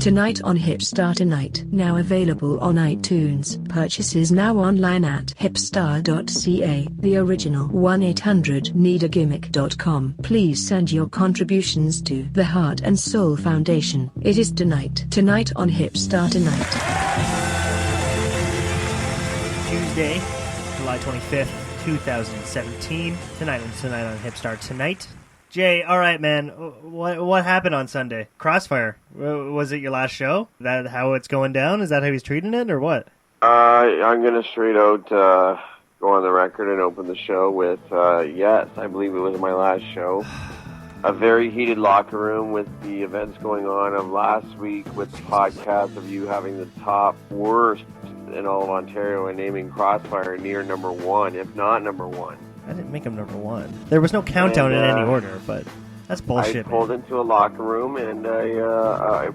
Tonight on Hipstar Tonight. Now available on iTunes. Purchases now online at hipstar.ca. The original 1-800-NEED-A-GIMMICK.com. Please send your contributions to the Heart and Soul Foundation. It is tonight. Tonight on Hipstar Tonight. Tuesday, July 25th, 2017. Tonight on Hipstar Tonight. Jay, all right, man. What happened on Sunday? Crossfire. Was it your last show? That how it's going down? Is that how he's treating it, or what? I'm going to straight out go on the record and open the show with, yes, I believe it was my last show. A very heated locker room with the events going on of last week with the podcast of you having the top worst in all of Ontario and naming Crossfire near number one, if not number one. I didn't make him number one. There was no countdown in any order, but that's bullshit. I pulled into a locker room and I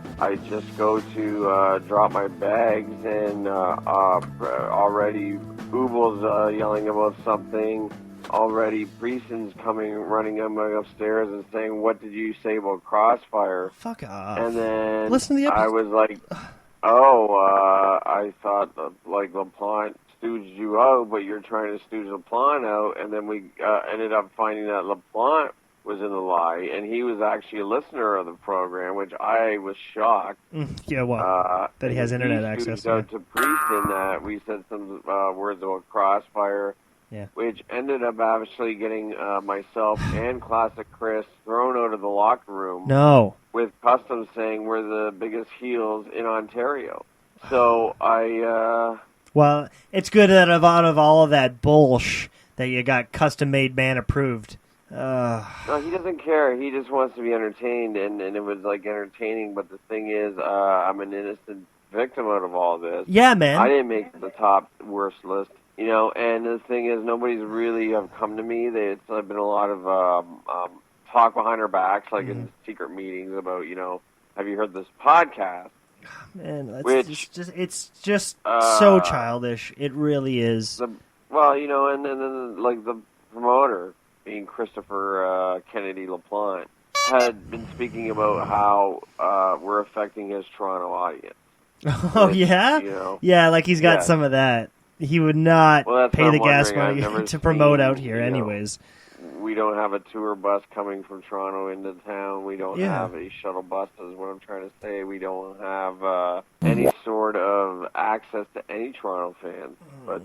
just go to drop my bags and already Ubel's yelling about something. Already Prieston's running upstairs and saying, "What did you say about Crossfire?" Fuck off. And then listen to the episode. I was like, I thought like LaPlante stooged you out, but you're trying to stooge LaPlante out, and then we ended up finding that LaPlante was in the lie, and he was actually a listener of the program, which I was shocked. Yeah, well, that he has internet access. Out to Prieston that we said some words about Crossfire, which ended up actually getting myself and Classic Chris thrown out of the locker room. No. With Customs saying we're the biggest heels in Ontario. So well, it's good that out of all of that bullsh that you got custom-made man approved. No, he doesn't care. He just wants to be entertained, and it was like entertaining. But the thing is, I'm an innocent victim out of all this. Yeah, man. I didn't make the top worst list, you know. And the thing is, nobody's really have come to me. It's been a lot of talk behind our backs, like in secret meetings about, you know, have you heard this podcast? Man, it's just so childish. It really is. Well, you know, and then like the promoter, being Christopher Kennedy LaPlante, had been speaking about how we're affecting his Toronto audience. Oh, yeah? You know, yeah, like he's got some of that. He would not pay the gas money to promote out here anyways. We don't have a tour bus coming from Toronto into town. We don't have a shuttle bus, is what I'm trying to say. We don't have any sort of access to any Toronto fans. But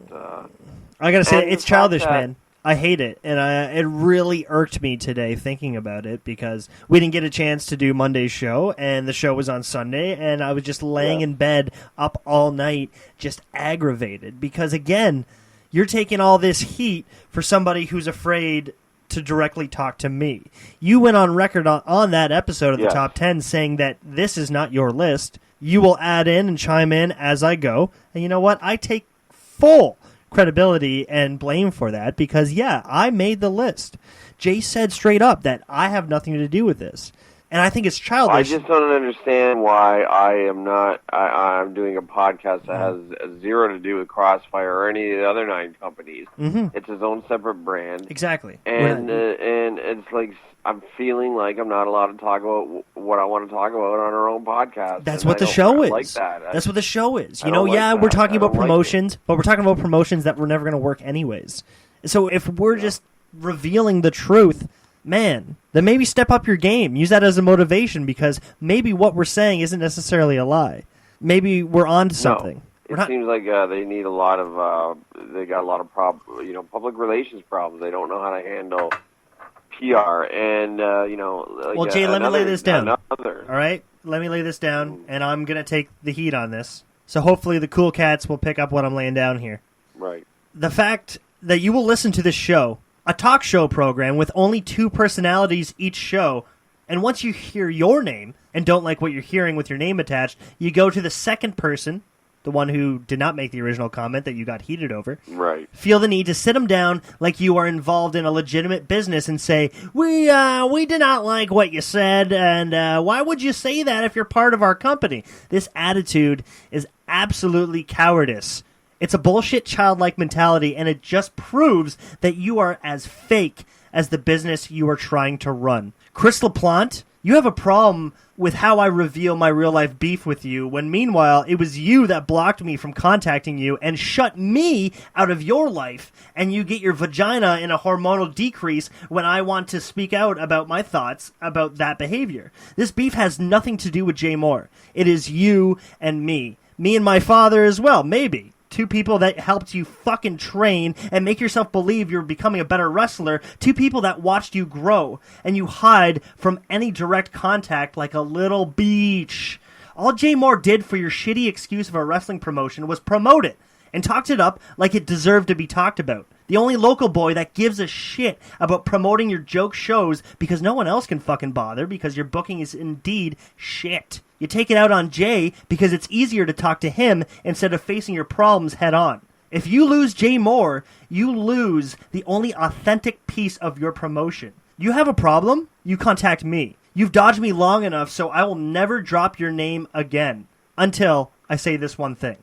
I gotta say, it's childish, man. I hate it, and it really irked me today thinking about it because we didn't get a chance to do Monday's show, and the show was on Sunday, and I was just laying in bed up all night, just aggravated because, again, you're taking all this heat for somebody who's afraid to directly talk to me. You went on record on that episode of the Top 10 saying that this is not your list. You will add in and chime in as I go, and you know what? I take full credibility and blame for that because, I made the list. Jay said straight up that I have nothing to do with this. And I think it's childish. I just don't understand why I'm doing a podcast that has zero to do with Crossfire or any of the other 9 companies. Mm-hmm. It's his own separate brand. Exactly. And it's like I'm feeling like I'm not allowed to talk about what I want to talk about on our own podcast. That's what the show is. Like that. That's what the show is. You know, we're talking about promotions, but we're talking about promotions that were never going to work anyways. So if we're just revealing the truth, man, then maybe step up your game. Use that as a motivation because maybe what we're saying isn't necessarily a lie. Maybe we're on to something. No, it seems like they need a lot of, they got a lot of public relations problems. They don't know how to handle PR and, well, Jay, let me lay this down. All right? Let me lay this down, and I'm going to take the heat on this. So hopefully the cool cats will pick up what I'm laying down here. Right. The fact that you will listen to this show, a talk show program with only 2 personalities each show, and once you hear your name and don't like what you're hearing with your name attached, you go to the second person, the one who did not make the original comment that you got heated over, right? Feel the need to sit them down like you are involved in a legitimate business and say, we did not like what you said, and why would you say that if you're part of our company? This attitude is absolutely cowardice. It's a bullshit childlike mentality, and it just proves that you are as fake as the business you are trying to run. Chris LaPlante, You have a problem with how I reveal my real-life beef with you, when meanwhile, it was you that blocked me from contacting you and shut me out of your life, and you get your vagina in a hormonal decrease when I want to speak out about my thoughts about that behavior. This beef has nothing to do with Jay Moore. It is you and me. Me and my father as well, maybe. Two people that helped you fucking train and make yourself believe you're becoming a better wrestler. Two people that watched you grow, and you hide from any direct contact like a little bitch. All Jay Moore did for your shitty excuse of a wrestling promotion was promote it, and talked it up like it deserved to be talked about. The only local boy that gives a shit about promoting your joke shows because no one else can fucking bother because your booking is indeed shit. You take it out on Jay because it's easier to talk to him instead of facing your problems head on. If you lose Jay Moore, you lose the only authentic piece of your promotion. You have a problem? You contact me. You've dodged me long enough, so I will never drop your name again. Until I say this one thing.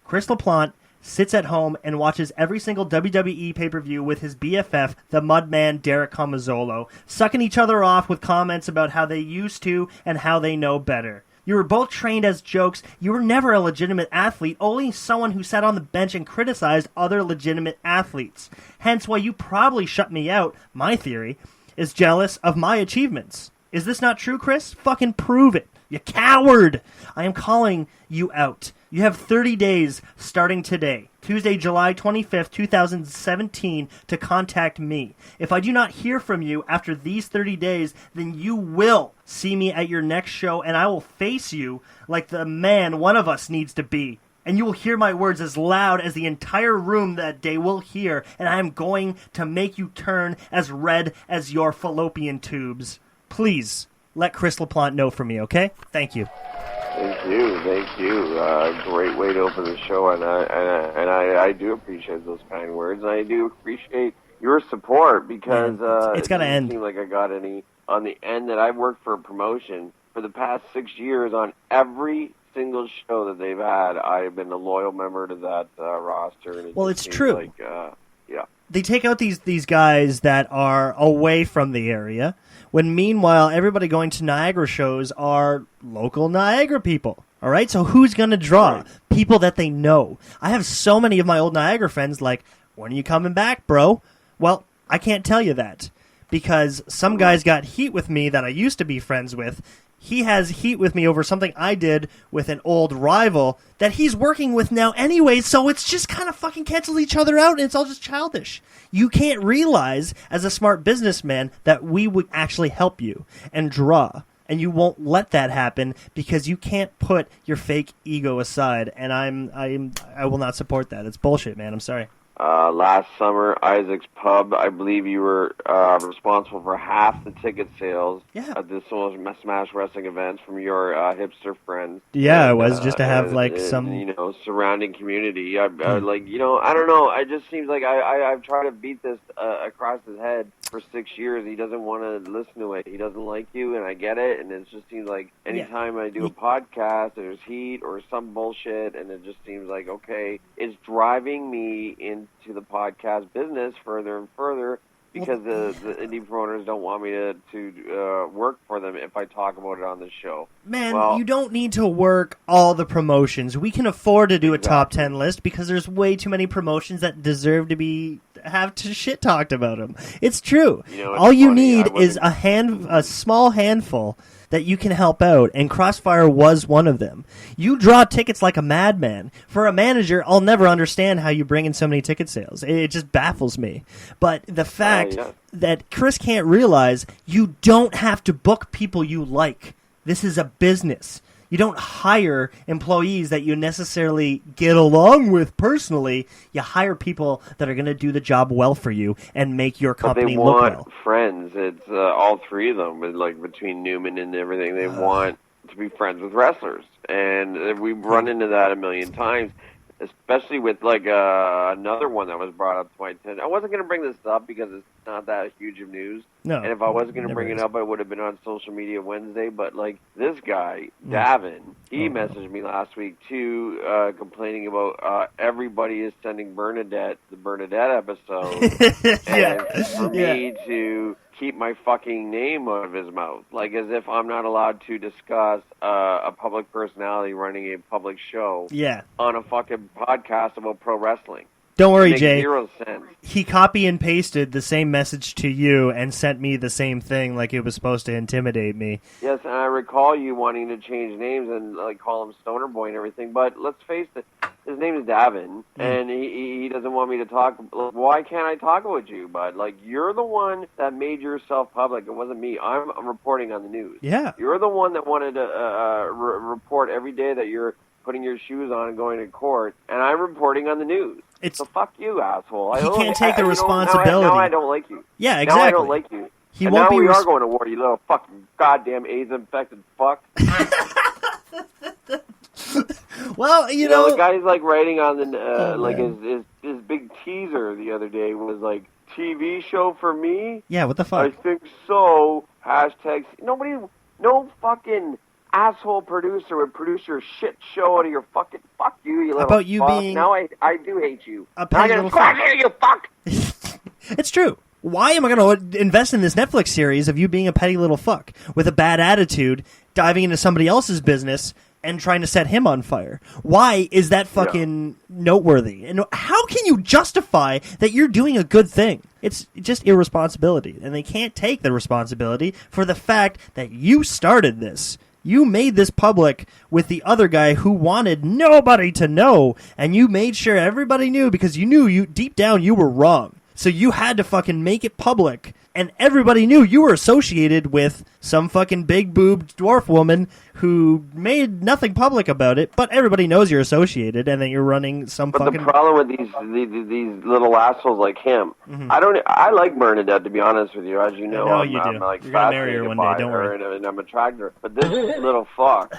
Chris LaPlante sits at home and watches every single WWE pay-per-view with his BFF, the Mudman Derek Comazzolo, sucking each other off with comments about how they used to and how they know better. You were both trained as jokes. You were never a legitimate athlete, only someone who sat on the bench and criticized other legitimate athletes. Hence why you probably shut me out, my theory, is jealous of my achievements. Is this not true, Chris? Fucking prove it. You coward! I am calling you out. You have 30 days starting today, Tuesday, July 25th, 2017, to contact me. If I do not hear from you after these 30 days, then you will see me at your next show, and I will face you like the man one of us needs to be. And you will hear my words as loud as the entire room that day will hear, and I am going to make you turn as red as your fallopian tubes. Please, let Chris LaPlante know for me, okay? Thank you. Thank you. Great way to open the show, and I do appreciate those kind words, and I do appreciate your support because it's got to end. It doesn't seem like I got any on the end that I've worked for a promotion for the past 6 years on every single show that they've had. I've been a loyal member to that roster. And it's true. Like, yeah. They take out these guys that are away from the area, when meanwhile everybody going to Niagara shows are local Niagara people. All right, so who's going to draw? Right. People that they know. I have so many of my old Niagara friends like, when are you coming back, bro? Well, I can't tell you that because some guys got heat with me that I used to be friends with. He has heat with me over something I did with an old rival that he's working with now anyway, so it's just kind of fucking cancels each other out, and it's all just childish. You can't realize, as a smart businessman, that we would actually help you and draw, and you won't let that happen because you can't put your fake ego aside, and I will not support that. It's bullshit, man. I'm sorry. Last summer, Isaac's Pub, I believe you were responsible for half the ticket sales at the Smash Wrestling events from your hipster friends. Yeah, I was, just to have some... surrounding community. I don't know. It just seems like I've tried to beat this across his head for 6 years. He doesn't want to listen to it. He doesn't like you, and I get it, and it just seems like anytime I do a podcast, there's heat or some bullshit, and it just seems like, okay, it's driving me into the podcast business further and further because the indie promoters don't want me to work for them if I talk about it on the show. Man, you don't need to work all the promotions. We can afford to do a top 10 list because there's way too many promotions that deserve to have shit talked about them. It's true. All you need is a small handful that you can help out, and Crossfire was one of them. You draw tickets like a madman. For a manager, I'll never understand how you bring in so many ticket sales. It just baffles me. But the fact that Chris can't realize you don't have to book people you like. This is a business. You don't hire employees that you necessarily get along with personally. You hire people that are going to do the job well for you and make your company look well. They want friends. It's all three of them, like between Newman and everything. They want to be friends with wrestlers, and we've run into that a million times. Especially with another one that was brought up to my attention. I wasn't going to bring this up because it's not that huge of news. No, and if I wasn't going to bring it up, I would have been on social media Wednesday. But this guy, Davin, he messaged me last week too, complaining about everybody is sending Bernadette the Bernadette episode, and for me to keep my fucking name out of his mouth. Like, as if I'm not allowed to discuss a public personality running a public show on a fucking podcast about pro wrestling. Don't worry, Jay. 0 sense. He copy and pasted the same message to you and sent me the same thing like it was supposed to intimidate me. Yes, and I recall you wanting to change names and like call him Stoner Boy and everything, but let's face it, his name is Davin, and he doesn't want me to talk. Why can't I talk about you, bud? Like, you're the one that made yourself public. It wasn't me. I'm reporting on the news. Yeah. You're the one that wanted to report every day that you're putting your shoes on and going to court, and I'm reporting on the news. So fuck you, asshole. He can't take the responsibility. Now I don't like you. Yeah, exactly. Now I don't like you. He won't be. We are going to war, you little fucking goddamn AIDS-infected fuck. Well, you know, the guy's like writing on the his big teaser the other day was like, TV show for me? Yeah, what the fuck? I think so. Hashtags. No fucking asshole producer would produce your shit show out of your fucking fuck you little about you fuck. Being now I do hate you. A petty little fuck. Here, you fuck. It's true. Why am I going to invest in this Netflix series of you being a petty little fuck with a bad attitude, diving into somebody else's business and trying to set him on fire? Why is that fucking noteworthy? And how can you justify that you're doing a good thing? It's just irresponsibility, and they can't take the responsibility for the fact that you started this. You made this public with the other guy who wanted nobody to know, and you made sure everybody knew because you knew deep down you were wrong. So you had to fucking make it public, and everybody knew you were associated with some fucking big-boobed dwarf woman who made nothing public about it, but everybody knows you're associated and that you're running some but fucking... the problem with these little assles like him, I like Bernadette, to be honest with you, as you know. I know you do. I'm like you're going to marry her one day, don't worry. And I'm attracted to her. But this little fuck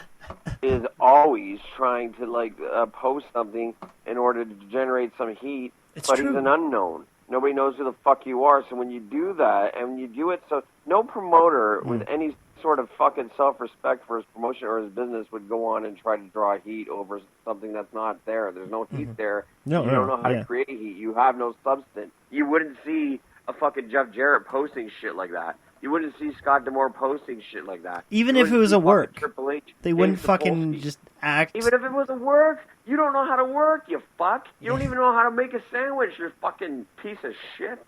is always trying to post something in order to generate some heat, It's but true. He's an unknown. Nobody knows who the fuck you are, so when you do that, and when you do it, so no promoter with any sort of fucking self-respect for his promotion or his business would go on and try to draw heat over something that's not there. There's no heat there. You don't know how to create heat. You have no substance. You wouldn't see a fucking Jeff Jarrett posting shit like that. You wouldn't see Scott D'Amore posting shit like that. Even if it was a work. Triple H, they wouldn't fucking just act. Even if it was a work, you don't know how to work, you fuck. You don't even know how to make a sandwich, you fucking piece of shit.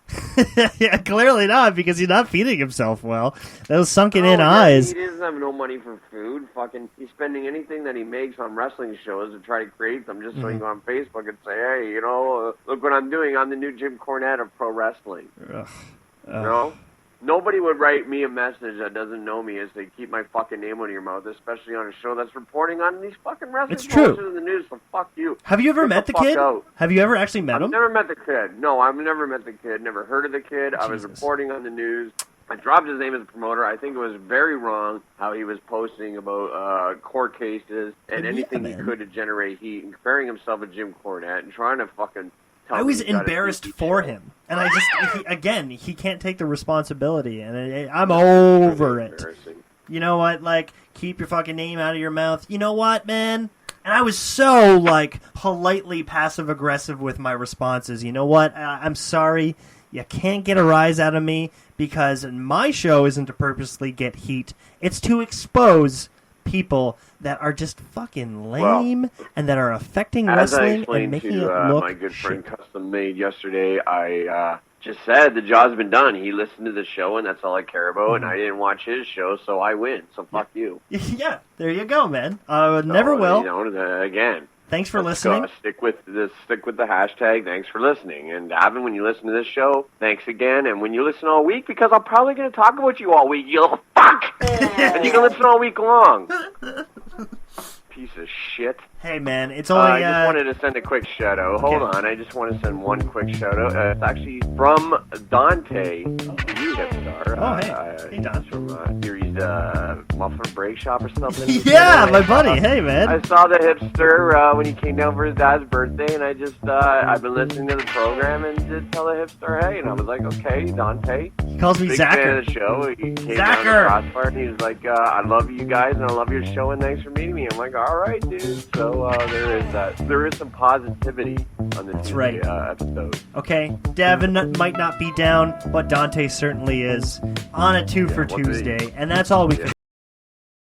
Yeah, clearly not, because he's not feeding himself well. Those sunken-in eyes. He doesn't have no money for food. Fucking, he's spending anything that he makes on wrestling shows to try to create them just so he can go on Facebook and say, hey, look what I'm doing. I'm the new Jim Cornette of pro wrestling. You know? Nobody would write me a message that doesn't know me as they keep my fucking name out of your mouth, especially on a show that's reporting on these fucking wrestling promotions in the news, so fuck you. Have you ever met the kid? Have you ever actually met him? I've never met the kid. No, I've never met the kid. Never heard of the kid. I was reporting on the news. I dropped his name as a promoter. I think it was very wrong how he was posting about court cases and anything he could to generate heat and comparing himself to Jim Cornette and trying to fucking... I was embarrassed for him, and I just he can't take the responsibility, and I'm over it. You know what? Like, keep your fucking name out of your mouth. You know what, man? And I was so politely passive aggressive with my responses. You know what? I'm sorry. You can't get a rise out of me because my show isn't to purposely get heat. It's to expose people that are just fucking lame and that are affecting wrestling and making it look my good friend Custom Made yesterday, I just said the job's been done. He listened to the show, and that's all I care about, and I didn't watch his show, so I win. So fuck you. Yeah, there you go, man. Never will. Again. Thanks for listening. Stick with the hashtag. Thanks for listening. And Davin, when you listen to this show, thanks again. And when you listen all week, because I'm probably going to talk about you all week, you little fuck. And you can listen all week long. Piece of shit. Hey, man, it's only... I just wanted to send a quick shout-out. Hold on, I just want to send one quick shout-out. It's actually from Dante, the Hipstar. Oh, hey. Hey, Don. He's from Series Muffin Break Shop or something. Yeah, my buddy. Hey, man. I saw the hipster when he came down for his dad's birthday, and I just I've been listening to the program and did tell the hipster hey, and I was like, okay, Dante. He calls me big Zacher. fan of the show. He came down to Crossfire, and he was like, I love you guys, and I love your show, and thanks for meeting me. I'm like, all right, dude. So there is that. There is some positivity on this episode. Okay, Devin might not be down, but Dante certainly is on a 2 for Tuesday, and that's all we can